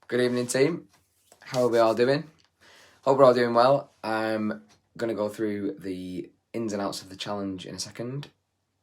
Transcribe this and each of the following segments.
Good evening, team. How are we all doing? Hope we're all doing well. I'm going to go through the ins and outs of the challenge in a second.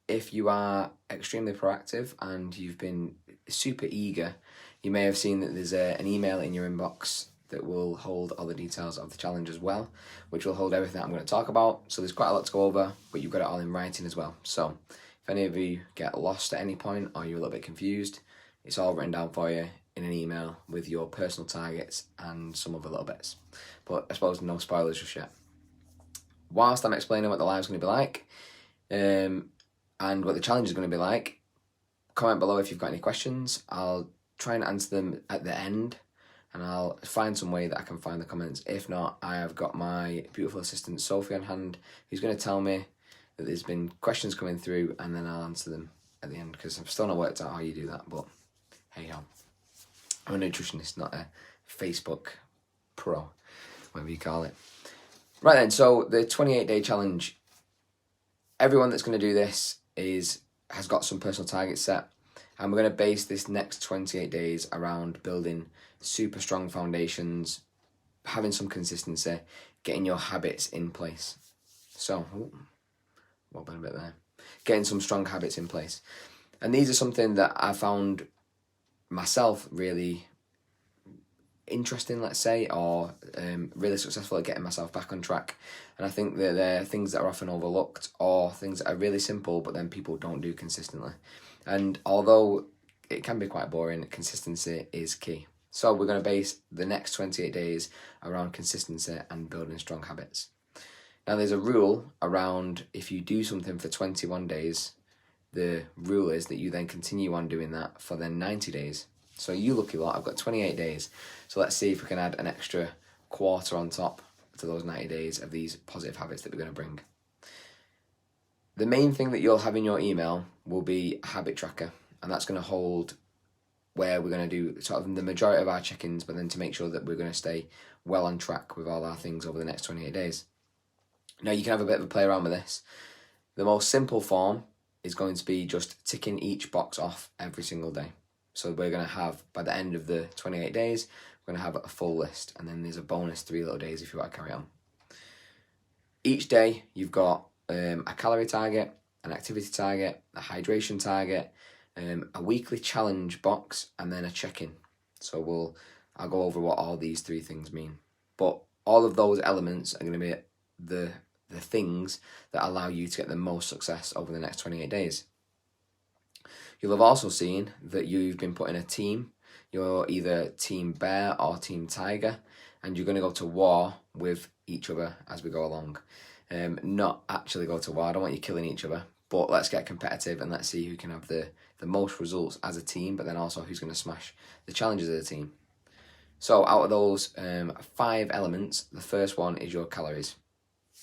If you are extremely proactive and you've been super eager, you may have seen that there's an email in your inbox that will hold all the details of the challenge as well, which will hold everything that I'm going to talk about. So there's quite a lot to go over, but you've got it all in writing as well. So if any of you get lost at any point or you're a little bit confused, it's all written down for you in an email with your personal targets and some other little bits. But I suppose no spoilers just yet. Whilst I'm explaining what the live's going to be like, and what the challenge is going to be like, comment below if you've got any questions. I'll try and answer them at the end, and I'll find some way that I can find the comments. If not, I have got my beautiful assistant Sophie on hand, who's going to tell me that there's been questions coming through, and then I'll answer them at the end, because I've still not worked out how you do that, but hey ho. I'm a nutritionist, not a Facebook pro, whatever you call it. Right then, so the 28-day challenge. Everyone that's going to do this has got some personal targets set, and we're going to base this next 28 days around building super strong foundations, having some consistency, getting your habits in place. So, what about a bit there? Getting some strong habits in place. And these are something that I found myself really interesting, let's say, or really successful at getting myself back on track. And I think that they're things that are often overlooked, or things that are really simple but then people don't do consistently. And although it can be quite boring, consistency is key. So we're going to base the next 28 days around consistency and building strong habits. Now there's a rule around if you do something for 21 days, the rule is that you then continue on doing that for then 90 days. So you lucky lot, I've got 28 days. So let's see if we can add an extra quarter on top to those 90 days of these positive habits that we're going to bring. The main thing that you'll have in your email will be a habit tracker, and that's going to hold where we're going to do sort of the majority of our check-ins, but then to make sure that we're going to stay well on track with all our things over the next 28 days. Now you can have a bit of a play around with this. The most simple form is going to be just ticking each box off every single day. So we're going to have, by the end of the 28 days, we're going to have a full list, and then there's a bonus 3 little days if you want to carry on. Each day you've got a calorie target, an activity target, a hydration target, a weekly challenge box, and then a check-in. So I'll go over what all these 3 things mean. But all of those elements are going to be the things that allow you to get the most success over the next 28 days. You'll have also seen that you've been put in a team. You're either Team Bear or Team Tiger, and you're going to go to war with each other as we go along. Not actually go to war, I don't want you killing each other, but let's get competitive and let's see who can have the most results as a team, but then also who's going to smash the challenges of the team. So out of those 5 elements, the first one is your calories.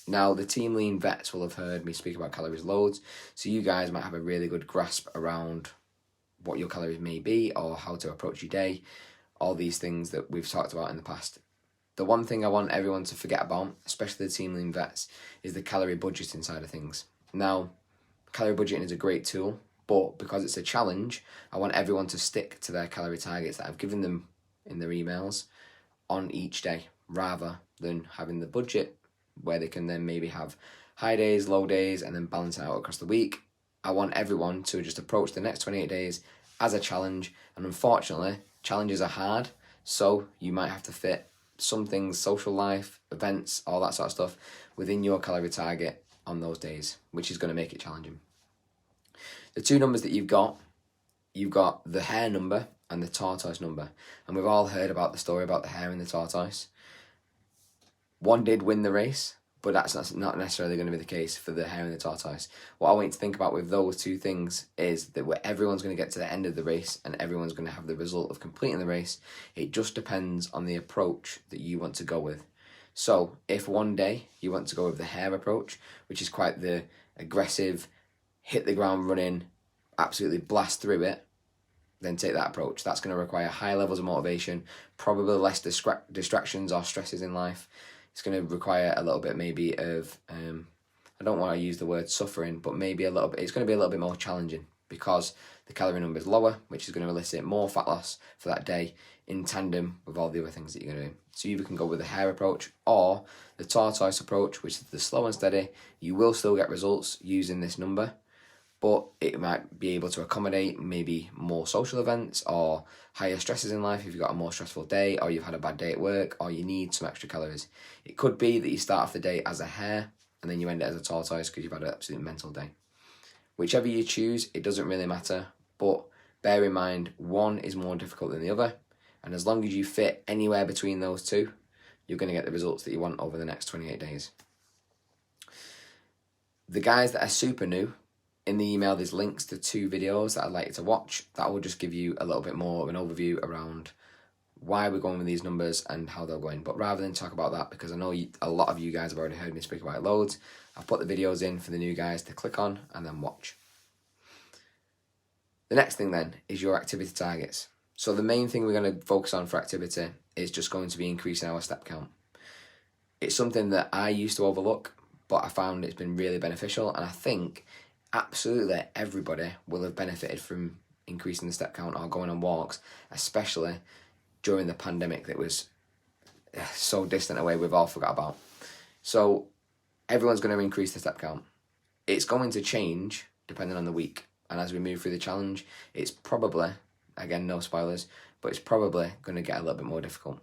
Now, the Team Lean vets will have heard me speak about calories loads, so you guys might have a really good grasp around what your calories may be or how to approach your day, all these things that we've talked about in the past. The one thing I want everyone to forget about, especially the Team Lean vets, is the calorie budgeting side of things. Now, calorie budgeting is a great tool, but because it's a challenge, I want everyone to stick to their calorie targets that I've given them in their emails on each day, rather than having the budget where they can then maybe have high days, low days, and then balance it out across the week. I want everyone to just approach the next 28 days as a challenge, and unfortunately, challenges are hard, so you might have to fit some things, social life, events, all that sort of stuff, within your calorie target on those days, which is going to make it challenging. The 2 numbers that you've got the hare number and the tortoise number, and we've all heard about the story about the hare and the tortoise. One did win the race, but that's not necessarily going to be the case for the hare and the tortoise. What I want you to think about with those 2 things is that everyone's going to get to the end of the race and everyone's going to have the result of completing the race. It just depends on the approach that you want to go with. So if one day you want to go with the hare approach, which is quite the aggressive, hit the ground running, absolutely blast through it, then take that approach. That's going to require high levels of motivation, probably less distractions or stresses in life. It's going to require a little bit maybe of, I don't want to use the word suffering, but maybe a little bit, it's going to be a little bit more challenging. because the calorie number is lower, which is going to elicit more fat loss for that day in tandem with all the other things that you're going to do. So you either can go with the hare approach or the tortoise approach, which is the slow and steady. You will still get results using this number, but it might be able to accommodate maybe more social events or higher stresses in life if you've got a more stressful day, or you've had a bad day at work, or you need some extra calories. It could be that you start off the day as a hare and then you end it as a tortoise because you've had an absolute mental day. Whichever you choose, it doesn't really matter, but bear in mind, one is more difficult than the other, and as long as you fit anywhere between those two, you're going to get the results that you want over the next 28 days. The guys that are super new, in the email there's links to 2 videos that I'd like you to watch. That will just give you a little bit more of an overview around why we're going with these numbers and how they're going. But rather than talk about that, because I know a lot of you guys have already heard me speak about it loads, I've put the videos in for the new guys to click on and then watch. The next thing then is your activity targets. So the main thing we're going to focus on for activity is just going to be increasing our step count. It's something that I used to overlook, but I found it's been really beneficial, and I think absolutely everybody will have benefited from increasing the step count or going on walks, especially during the pandemic that was so distant away we've all forgot about. So everyone's going to increase the step count. It's going to change depending on the week, and as we move through the challenge, it's probably, again no spoilers, but it's probably going to get a little bit more difficult.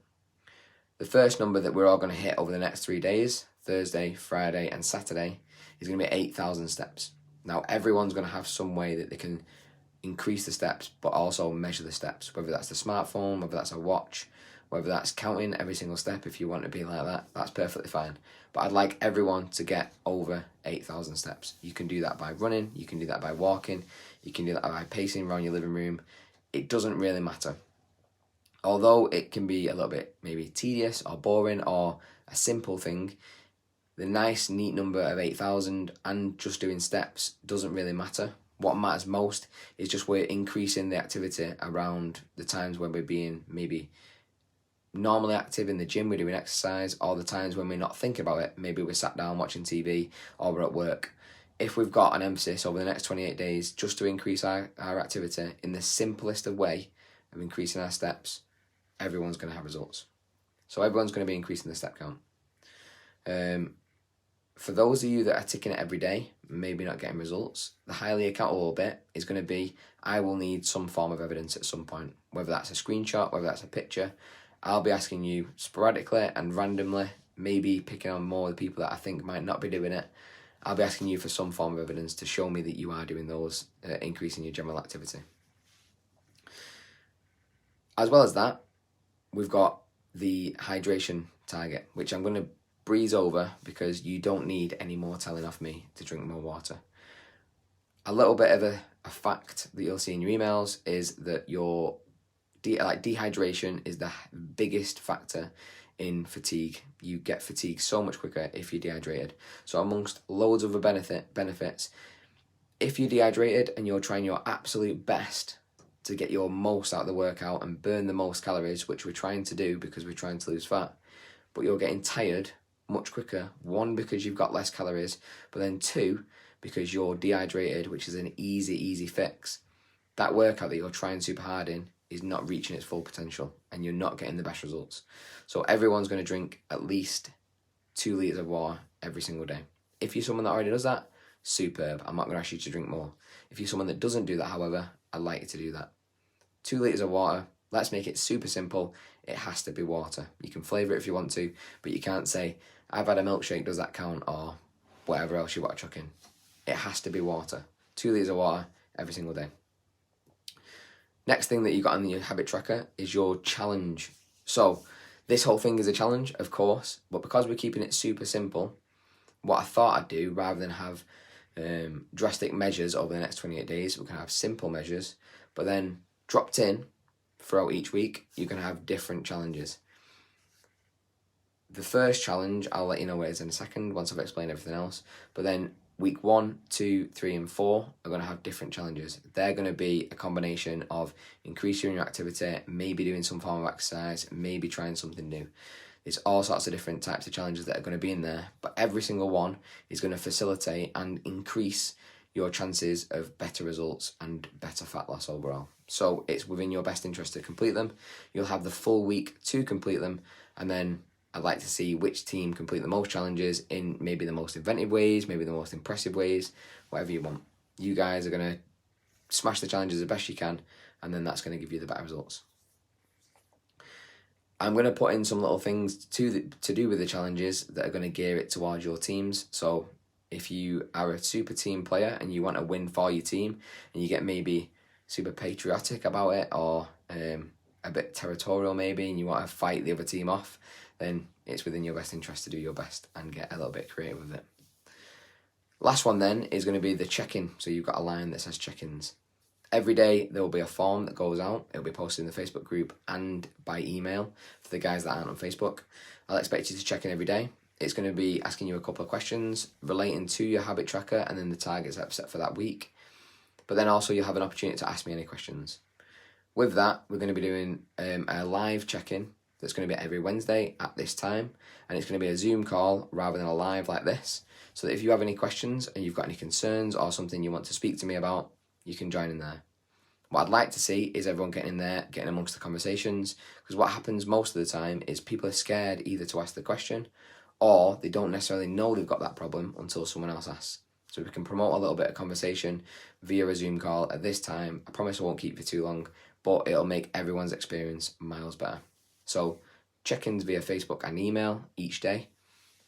The first number that we're all going to hit over the next 3 days, Thursday, Friday and Saturday, is going to be 8,000 steps. Now everyone's going to have some way that they can increase the steps but also measure the steps, whether that's the smartphone, whether that's a watch, whether that's counting every single step. If you want to be like that, that's perfectly fine. But I'd like everyone to get over 8,000 steps. You can do that by running, you can do that by walking, you can do that by pacing around your living room. It doesn't really matter. Although it can be a little bit maybe tedious or boring or a simple thing, the nice neat number of 8,000 and just doing steps doesn't really matter. What matters most is just we're increasing the activity around the times when we're being maybe normally active in the gym, we're doing exercise, or the times when we're not thinking about it, maybe we're sat down watching TV or we're at work. If we've got an emphasis over the next 28 days just to increase our activity in the simplest of way of increasing our steps, everyone's going to have results. So everyone's going to be increasing the step count. For those of you that are ticking it every day, maybe not getting results, the highly accountable bit is going to be, I will need some form of evidence at some point, whether that's a screenshot, whether that's a picture. I'll be asking you sporadically and randomly, maybe picking on more of the people that I think might not be doing it. I'll be asking you for some form of evidence to show me that you are doing those, increasing your general activity. As well as that, we've got the hydration target, which I'm going to breeze over because you don't need any more telling off me to drink more water. A little bit of a fact that you'll see in your emails is that your dehydration is the biggest factor in fatigue. You get fatigued so much quicker if you're dehydrated. So amongst loads of benefits, if you're dehydrated and you're trying your absolute best to get your most out of the workout and burn the most calories, which we're trying to do because we're trying to lose fat, but you're getting tired much quicker, 1, because you've got less calories, but then 2, because you're dehydrated, which is an easy fix. That workout that you're trying super hard in is not reaching its full potential and you're not getting the best results. So everyone's going to drink at least 2 litres of water every single day. If you're someone that already does that, superb. I'm not going to ask you to drink more. If you're someone that doesn't do that, however, I'd like you to do that. 2 litres of water. Let's make it super simple. It has to be water. You can flavour it if you want to, but you can't say, I've had a milkshake, does that count? Or whatever else you want to chuck in. It has to be water. 2 litres of water every single day. Next thing that you got on your habit tracker is your challenge. So this whole thing is a challenge, of course, but because we're keeping it super simple, what I thought I'd do, rather than have drastic measures over the next 28 days, we're going to have simple measures, but then dropped in throughout each week, you're going to have different challenges. The first challenge, I'll let you know what it is in a second once I've explained everything else, but then week 1, 2, 3 and 4 are going to have different challenges. They're going to be a combination of increasing your activity, maybe doing some form of exercise, maybe trying something new. There's all sorts of different types of challenges that are going to be in there, but every single one is going to facilitate and increase your chances of better results and better fat loss overall. So it's within your best interest to complete them. You'll have the full week to complete them, and then I'd like to see which team complete the most challenges in maybe the most inventive ways, maybe the most impressive ways, whatever you want. You guys are going to smash the challenges as best you can, and then that's going to give you the better results. I'm going to put in some little things to do with the challenges that are going to gear it towards your teams. So if you are a super team player and you want to win for your team, and you get maybe super patriotic about it, or a bit territorial maybe, and you want to fight the other team off, then it's within your best interest to do your best and get a little bit creative with it. Last one then is going to be the check-in. So you've got a line that says check-ins. Every day there will be a form that goes out. It'll be posted in the Facebook group and by email for the guys that aren't on Facebook. I'll expect you to check in every day. It's going to be asking you a couple of questions relating to your habit tracker and then the targets that I've set for that week. But then also you'll have an opportunity to ask me any questions. With that, we're going to be doing a live check-in that's going to be every Wednesday at this time. And it's going to be a Zoom call rather than a live like this. So that if you have any questions and you've got any concerns or something you want to speak to me about, you can join in there. What I'd like to see is everyone getting in there, getting amongst the conversations, because what happens most of the time is people are scared either to ask the question or they don't necessarily know they've got that problem until someone else asks. So we can promote a little bit of conversation via a Zoom call at this time. I promise I won't keep you too long, but it'll make everyone's experience miles better. So check-ins via Facebook and email each day,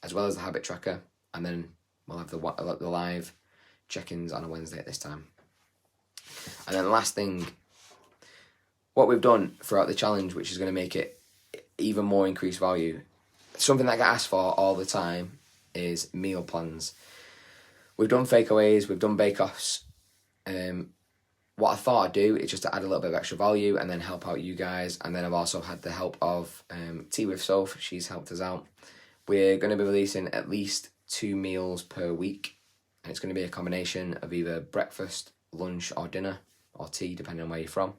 as well as the habit tracker, and then we'll have the live check-ins on a Wednesday at this time. And then the last thing, what we've done throughout the challenge, which is going to make it even more increased value, something that I get asked for all the time is meal plans. We've done fakeaways, we've done bake-offs. What I thought I'd do is just to add a little bit of extra value and then help out you guys. And then I've also had the help of Tea with Soph. She's helped us out. We're going to be releasing at least 2 meals per week. And it's going to be a combination of either breakfast, lunch or dinner, or tea, depending on where you're from.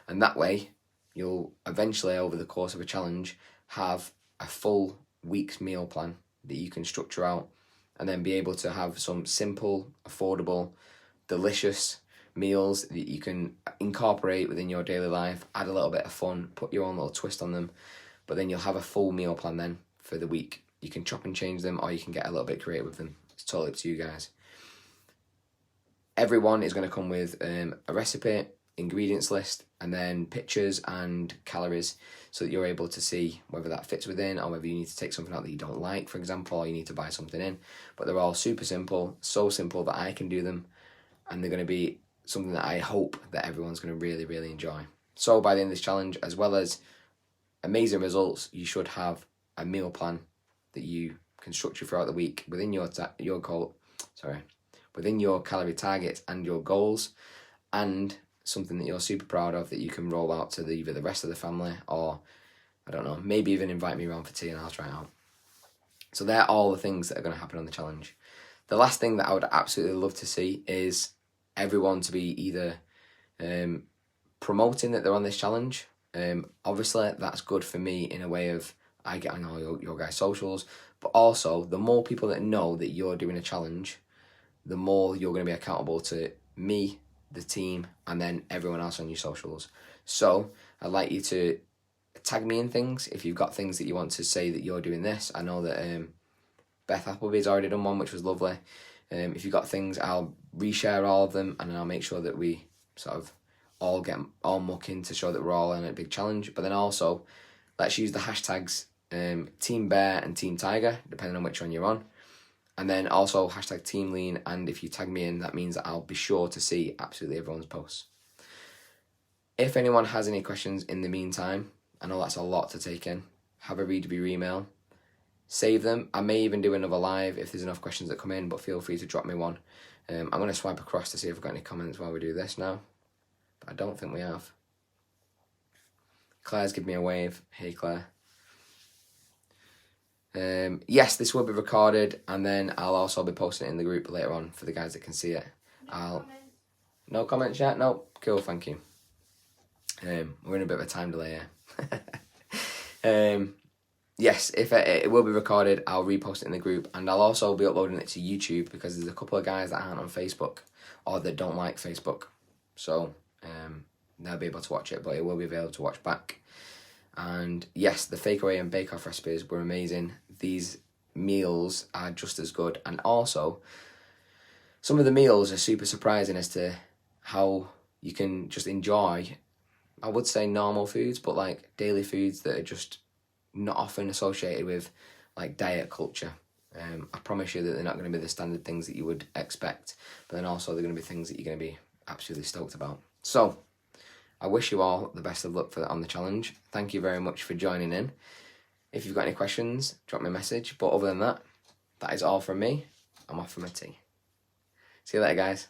And that way, you'll eventually, over the course of a challenge, have a full week's meal plan that you can structure out and then be able to have some simple, affordable, delicious meals that you can incorporate within your daily life, add a little bit of fun, put your own little twist on them, but then you'll have a full meal plan then for the week. You can chop and change them, or you can get a little bit creative with them. It's totally up to you guys. Everyone is going to come with a recipe, ingredients list, and then pictures and calories, so that you're able to see whether that fits within or whether you need to take something out that you don't like, for example, or you need to buy something in. But they're all super simple, so simple that I can do them, and they're going to be something that I hope that everyone's going to really, really enjoy. So by the end of this challenge, as well as amazing results, you should have a meal plan that you can structure throughout the week within within your calorie targets and your goals, and something that you're super proud of that you can roll out to either the rest of the family or, I don't know, maybe even invite me around for tea and I'll try it out. So they're all the things that are going to happen on the challenge. The last thing that I would absolutely love to see is everyone to be either promoting that they're on this challenge. Obviously, that's good for me in a way of I get on all your guys' socials, but also the more people that know that you're doing a challenge, the more you're going to be accountable to me, the team, and then everyone else on your socials. So I'd like you to tag me in things if you've got things that you want to say that you're doing this. I know that Beth Appleby's already done one, which was lovely. If you've got things, I'll reshare all of them, and then I'll make sure that we sort of all muck in to show that we're all in a big challenge. But then also, let's use the hashtags Team Bear and Team Tiger, depending on which one you're on. And then also hashtag Team Lean, and if you tag me in, that means that I'll be sure to see absolutely everyone's posts. If anyone has any questions in the meantime, I know that's a lot to take in, have a read of your email, save them. I may even do another live if there's enough questions that come in, but feel free to drop me one. I'm going to swipe across to see if I've got any comments while we do this now, but I don't think we have. Claire's given me a wave. Hey, Claire. Yes, this will be recorded, and then I'll also be posting it in the group later on for the guys that can see it. No comments yet? No? Cool, thank you. We're in a bit of a time delay here. yes, if it will be recorded, I'll repost it in the group, and I'll also be uploading it to YouTube because there's a couple of guys that aren't on Facebook or that don't like Facebook, so they'll be able to watch it, but it will be available to watch back. And yes, the Fake Away and Bake Off recipes were amazing. These meals are just as good, and also some of the meals are super surprising as to how you can just enjoy, I would say, normal foods, but like daily foods that are just not often associated with like diet culture. I promise you that they're not going to be the standard things that you would expect, but then also they're going to be things that you're going to be absolutely stoked about. So I wish you all the best of luck on the challenge. Thank you very much for joining in. If you've got any questions, drop me a message. But other than that, that is all from me. I'm off for my tea. See you later, guys.